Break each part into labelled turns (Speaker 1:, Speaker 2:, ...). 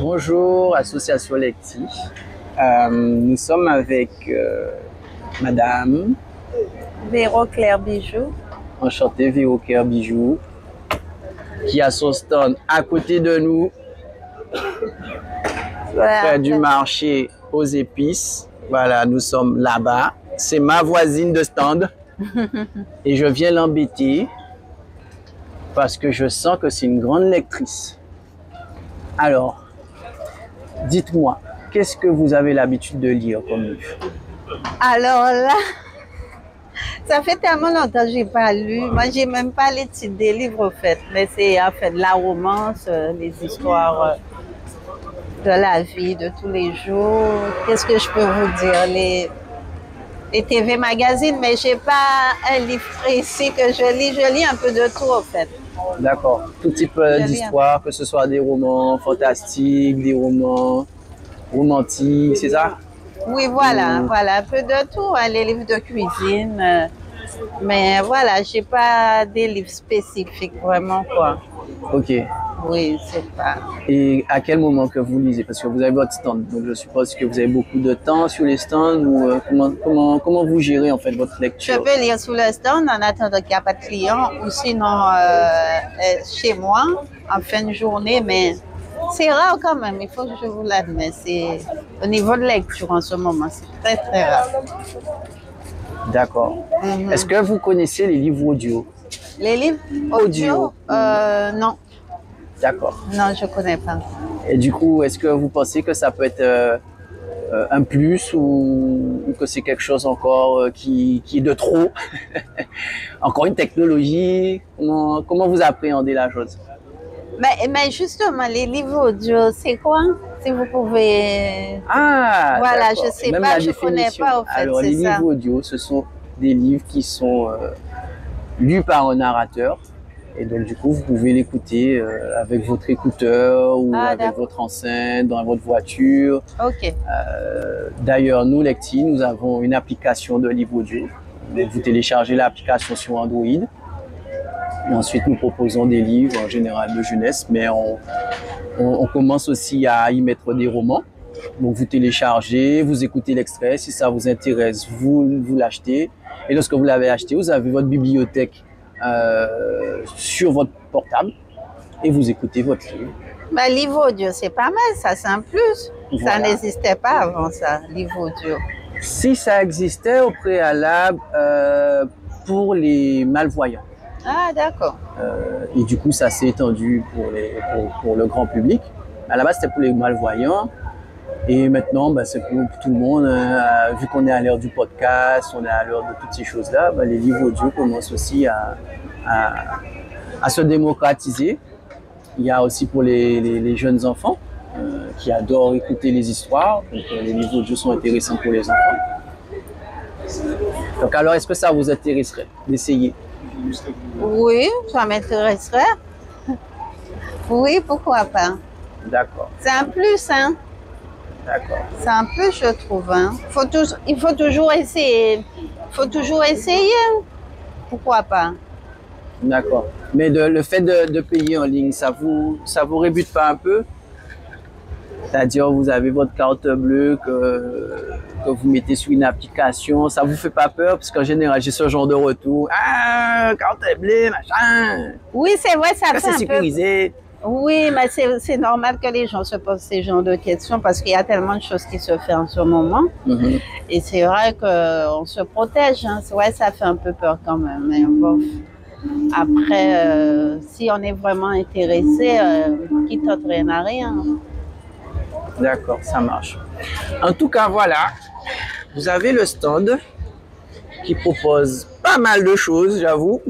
Speaker 1: Bonjour, Association Lecti. Nous sommes avec Madame
Speaker 2: Véro Claire Bijou.
Speaker 1: Enchantée, Véro Claire Bijou, qui a son stand à côté de nous, près du marché aux épices. Voilà, nous sommes là-bas. C'est ma voisine de stand et je viens l'embêter parce que je sens que c'est une grande lectrice. Alors, dites-moi, qu'est-ce que vous avez l'habitude de lire comme livre?
Speaker 2: Alors là, ça fait tellement longtemps que je n'ai pas lu. Moi, je n'ai même pas les titres des livres, en fait. Mais c'est en fait de la romance, les histoires de la vie de tous les jours. Qu'est-ce que je peux vous dire? Les TV magazines, mais je n'ai pas un livre précis que je lis. Je lis un peu de tout, en fait.
Speaker 1: D'accord. Tout type d'histoire, que ce soit des romans fantastiques, des romans romantiques, c'est ça?
Speaker 2: Oui, voilà, voilà, un peu de tout, hein, les livres de cuisine. Mais voilà, j'ai pas des livres spécifiques vraiment, quoi.
Speaker 1: Ok.
Speaker 2: Oui, c'est pas.
Speaker 1: Et à quel moment que vous lisez? Parce que vous avez votre stand, donc je suppose que vous avez beaucoup de temps sur les stands ou comment vous gérez en fait votre lecture?
Speaker 2: Je peux lire sous le stand en attendant qu'il n'y a pas de clients ou sinon chez moi en fin de journée, mais c'est rare quand même, il faut que je vous l'admette. C'est au niveau de lecture en ce moment, c'est très très rare.
Speaker 1: D'accord. Est-ce que vous connaissez les livres audio?
Speaker 2: Les livres audio? Non.
Speaker 1: D'accord.
Speaker 2: Non, je ne connais pas.
Speaker 1: Et du coup, est-ce que vous pensez que ça peut être un plus ou que c'est quelque chose encore qui est de trop? Encore une technologie? Comment vous appréhendez la chose?
Speaker 2: Mais justement, les livres audio, c'est quoi? Si vous pouvez...
Speaker 1: Ah,
Speaker 2: voilà, je ne sais pas, je ne connais pas au fait.
Speaker 1: Alors, les livres audio, ce sont des livres qui sont lus par un narrateur. Et donc, du coup, vous pouvez l'écouter avec votre écouteur ou avec votre enceinte, dans votre voiture.
Speaker 2: Ok.
Speaker 1: D'ailleurs, nous, Lecti, nous avons une application de livre audio. Donc, vous téléchargez l'application sur Android. Et ensuite, nous proposons des livres, en général de jeunesse, mais on commence aussi à y mettre des romans. Donc, vous téléchargez, vous écoutez l'extrait. Si ça vous intéresse, vous l'achetez. Et lorsque vous l'avez acheté, vous avez votre bibliothèque sur votre portable et vous écoutez votre livre.
Speaker 2: Mais livre audio, c'est pas mal, ça, c'est un plus. Voilà. Ça n'existait pas avant ça, livre audio.
Speaker 1: Si ça existait au préalable pour les malvoyants.
Speaker 2: Ah, d'accord.
Speaker 1: Et du coup, ça s'est étendu pour le grand public. À la base, c'était pour les malvoyants. Et maintenant, c'est pour tout le monde. Vu qu'on est à l'heure du podcast, on est à l'heure de toutes ces choses-là, les livres audio commencent aussi à se démocratiser. Il y a aussi pour les jeunes enfants qui adorent écouter les histoires. Donc, les livres audio sont intéressants pour les enfants. Donc, alors, est-ce que ça vous intéresserait d'essayer?
Speaker 2: Oui, ça m'intéresserait. Oui, pourquoi pas.
Speaker 1: D'accord.
Speaker 2: C'est un plus, hein?
Speaker 1: D'accord.
Speaker 2: C'est un plus, je trouve. Hein. Il faut toujours essayer. Il faut toujours essayer. Pourquoi pas?
Speaker 1: D'accord. Mais le fait de payer en ligne, ça vous rebute pas un peu? C'est-à-dire, vous avez votre carte bleue que vous mettez sur une application. Ça vous fait pas peur? Parce qu'en général, j'ai ce genre de retour. Ah, carte bleue, machin.
Speaker 2: Oui, c'est vrai, ça fait un
Speaker 1: sécurisé.
Speaker 2: peu... Oui, mais c'est normal que les gens se posent ces genres de questions parce qu'il y a tellement de choses qui se font en ce moment. Et c'est vrai qu'on se protège. Hein. C'est vrai, ça fait un peu peur quand même. Mais bon, après, si on est vraiment intéressé, qui tente rien à rien.
Speaker 1: D'accord, ça marche. En tout cas, voilà. Vous avez le stand qui propose pas mal de choses, j'avoue.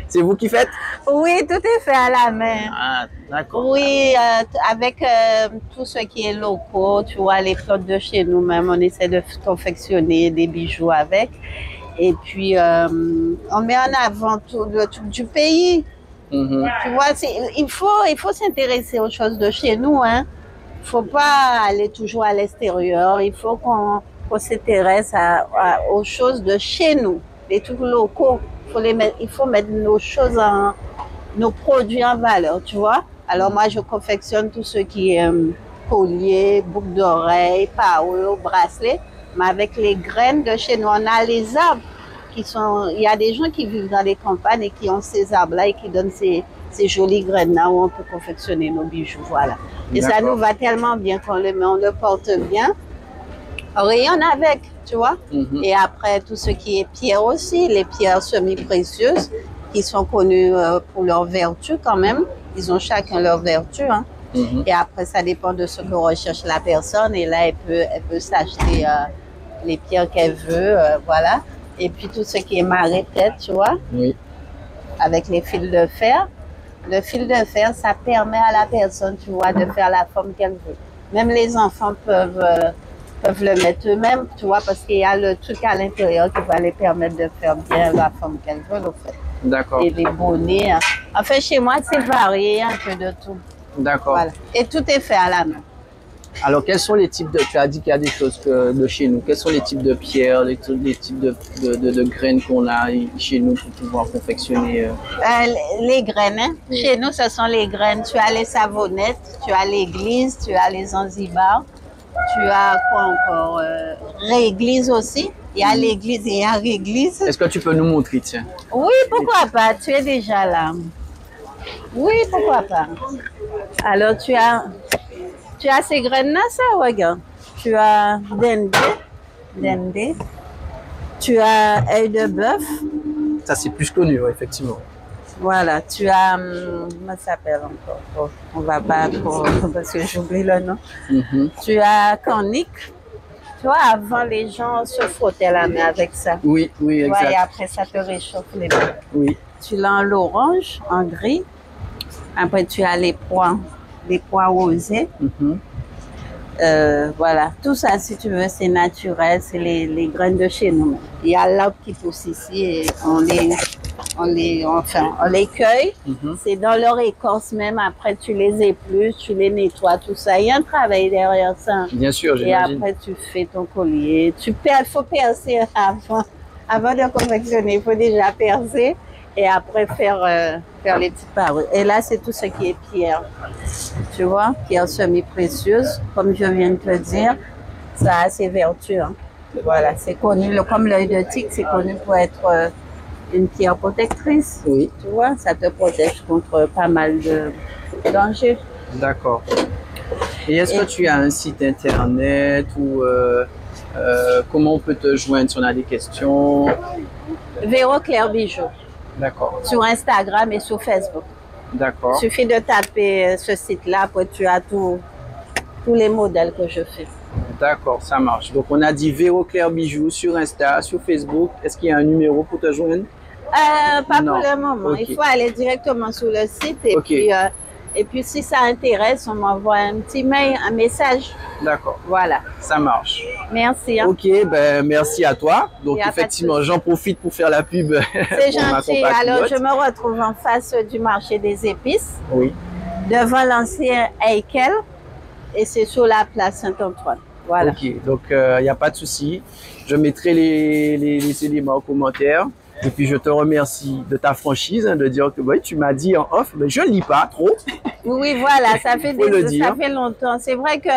Speaker 1: C'est vous qui faites?
Speaker 2: Oui, tout est fait à la main.
Speaker 1: Ah, d'accord.
Speaker 2: Oui, avec tout ce qui est locaux, tu vois, les plantes de chez nous-mêmes, on essaie de confectionner des bijoux avec. Et puis, on met en avant tout le truc du pays. Tu vois, il faut s'intéresser aux choses de chez nous. Hein. Il ne faut pas aller toujours à l'extérieur. Il faut qu'on s'intéresse aux choses de chez nous, les trucs locaux. Il faut mettre nos choses, nos produits en valeur, tu vois. Alors moi, je confectionne tout ce qui est collier, boucle d'oreille, parure, bracelet, mais avec les graines de chez nous. On a les arbres qui sont... Il y a des gens qui vivent dans les campagnes et qui ont ces arbres-là et qui donnent ces jolies graines-là où on peut confectionner nos bijoux, voilà. Et ça nous va tellement bien qu'on le met, on le porte bien. On rayonne avec, tu vois. Et après, tout ce qui est pierre aussi, les pierres semi-précieuses qui sont connues pour leur vertu quand même. Ils ont chacun leur vertu, hein. Et après, ça dépend de ce que recherche la personne. Et là, elle peut s'acheter les pierres qu'elle veut, voilà. Et puis, tout ce qui est marée-tête, tu vois, avec les fils de fer. Le fil de fer, ça permet à la personne, tu vois, de faire la forme qu'elle veut. Même les enfants peuvent le mettre eux-mêmes, tu vois, parce qu'il y a le truc à l'intérieur qui va les permettre de faire bien la forme qu'elles veulent, en fait.
Speaker 1: D'accord.
Speaker 2: Et les bonnets. En fait, chez moi, c'est varié un peu de tout.
Speaker 1: D'accord.
Speaker 2: Voilà. Et tout est fait à la main.
Speaker 1: Alors, quels sont les types de... Tu as dit qu'il y a des choses de chez nous. Quels sont les types de pierres, les types de graines qu'on a chez nous pour pouvoir confectionner
Speaker 2: les graines, hein? Chez nous, ce sont les graines. Tu as les savonnettes, tu as l'église, tu as les zanzibars, tu as quoi encore? Réglise aussi. Il y a l'église et il y a réglise.
Speaker 1: Est-ce que tu peux nous montrer, tiens?
Speaker 2: Oui, pourquoi pas? Tu es déjà là. Oui, pourquoi pas? Alors, tu as ces graines-là, ça, regarde. Tu as dendé. Tu as œil de bœuf.
Speaker 1: Ça, c'est plus connu, effectivement.
Speaker 2: Voilà, tu as... comment ça s'appelle encore? Oh, on va pas trop... parce que j'oublie le nom. Tu as cornic. Tu vois, avant, les gens se frottaient la main avec ça.
Speaker 1: Oui, exact.
Speaker 2: Ouais, et après, ça te réchauffe les mains.
Speaker 1: Oui.
Speaker 2: Tu l'as en orange, en gris. Après, tu as les pois rosés. Voilà, tout ça, si tu veux, c'est naturel, c'est les graines de chez nous. Il y a l'arbre qui pousse ici et on les cueille. C'est dans leur écorce même. Après, tu les épluches, tu les nettoies, tout ça. Il y a un travail derrière ça.
Speaker 1: Bien sûr, j'imagine.
Speaker 2: Et après, tu fais ton collier. Il faut percer avant de confectionner. Il faut déjà percer et après faire les petites parures. Et là, c'est tout ce qui est pierre. Tu vois, pierre semi-précieuse, comme je viens de te dire, ça a ses vertus. Hein. Voilà, c'est connu, comme l'œil de tigre, c'est connu pour être une pierre protectrice.
Speaker 1: Oui.
Speaker 2: Tu vois, ça te protège contre pas mal de dangers.
Speaker 1: D'accord. Et est-ce que tu as un site internet ou comment on peut te joindre si on a des questions?
Speaker 2: Véro Claire Bijoux.
Speaker 1: D'accord.
Speaker 2: Sur Instagram et sur Facebook.
Speaker 1: D'accord.
Speaker 2: Il suffit de taper ce site-là, après tu as tous les modèles que je fais.
Speaker 1: D'accord, ça marche. Donc on a dit Véro Claire Bijoux sur Insta, sur Facebook. Est-ce qu'il y a un numéro pour te joindre?
Speaker 2: Pas
Speaker 1: Non.
Speaker 2: Pour le moment.
Speaker 1: Okay.
Speaker 2: Il faut aller directement sur le site et puis si ça intéresse, on m'envoie un petit mail, un message.
Speaker 1: D'accord.
Speaker 2: Voilà.
Speaker 1: Ça marche.
Speaker 2: Merci. Hein.
Speaker 1: Ok, ben merci à toi. Donc effectivement, j'en profite pour faire la pub.
Speaker 2: C'est gentil. Alors je me retrouve en face du marché des épices.
Speaker 1: Oui.
Speaker 2: Devant l'ancien Heikel et c'est sur la place Saint-Antoine. Voilà.
Speaker 1: Ok, donc il n'y a pas de souci. Je mettrai les éléments en commentaire. Et puis je te remercie de ta franchise, hein, de dire que oui, tu m'as dit en off, mais je ne lis pas trop.
Speaker 2: Oui, voilà, ça fait longtemps. C'est vrai que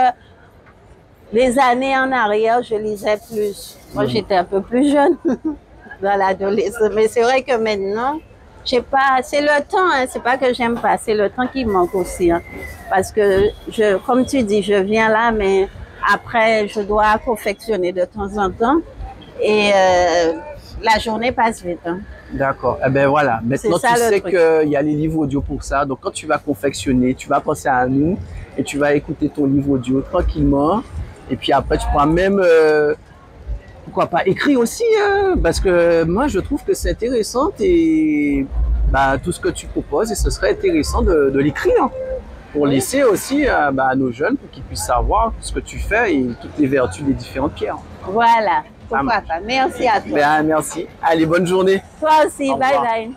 Speaker 2: les années en arrière, je lisais plus. Moi, j'étais un peu plus jeune dans l'adolescence. Mais c'est vrai que maintenant, je sais pas, c'est le temps, hein, c'est pas que j'aime pas, c'est le temps qui manque aussi. Hein, parce que, comme tu dis, je viens là, mais après, je dois confectionner de temps en temps. Et la journée passe vite. Hein.
Speaker 1: D'accord. Eh ben voilà. Maintenant, tu sais qu'il y a les livres audio pour ça. Donc, quand tu vas confectionner, tu vas penser à nous et tu vas écouter ton livre audio tranquillement. Et puis après, tu pourras même, pourquoi pas, écrire aussi. Hein, parce que moi, je trouve que c'est intéressant et tout ce que tu proposes. Et ce serait intéressant de l'écrire pour laisser aussi à nos jeunes pour qu'ils puissent savoir ce que tu fais et toutes les vertus des différentes pierres.
Speaker 2: Voilà. Pourquoi pas. Merci à toi.
Speaker 1: Merci. Allez, bonne journée.
Speaker 2: Toi aussi. Bye bye.